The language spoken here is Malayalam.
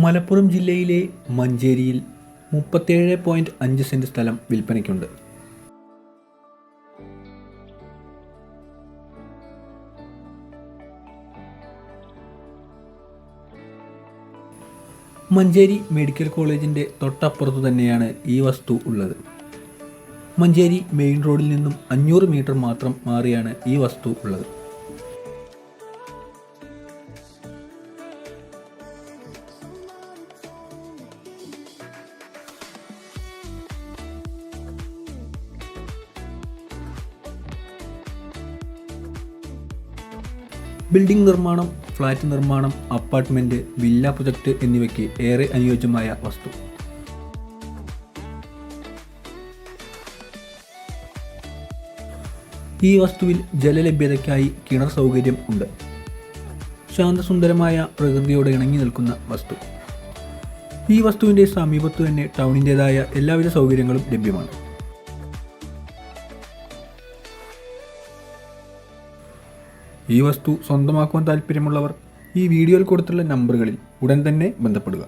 മലപ്പുറം ജില്ലയിലെ മഞ്ചേരിയിൽ 37.5 സെൻറ് സ്ഥലം വിൽപ്പനയ്ക്കുണ്ട്. മഞ്ചേരി മെഡിക്കൽ കോളേജിൻ്റെ തൊട്ടപ്പുറത്തു തന്നെയാണ് ഈ വസ്തു ഉള്ളത്. മഞ്ചേരി മെയിൻ റോഡിൽ നിന്നും 500 മീറ്റർ മാത്രം മാറിയാണ് ഈ വസ്തു ഉള്ളത്. ബിൽഡിംഗ് നിർമ്മാണം, ഫ്ലാറ്റ് നിർമ്മാണം, അപ്പാർട്ട്മെൻറ്റ്, വില്ല പ്രൊജക്റ്റ് എന്നിവയ്ക്ക് ഏറെ അനുയോജ്യമായ വസ്തു. ഈ വസ്തുവിൽ ജലലഭ്യതയ്ക്കായി കിണർ സൗകര്യം ഉണ്ട്. ശാന്തസുന്ദരമായ പ്രകൃതിയോട് ഇണങ്ങി നിൽക്കുന്ന വസ്തു. ഈ വസ്തുവിൻ്റെ സമീപത്തു തന്നെ ടൗണിൻ്റേതായ എല്ലാവിധ സൗകര്യങ്ങളും ലഭ്യമാണ്. ഈ വസ്തു സ്വന്തമാക്കുവാൻ താൽപ്പര്യമുള്ളവർ ഈ വീഡിയോയിൽ കൊടുത്തുള്ള നമ്പറുകളിൽ ഉടൻ തന്നെ ബന്ധപ്പെടുക.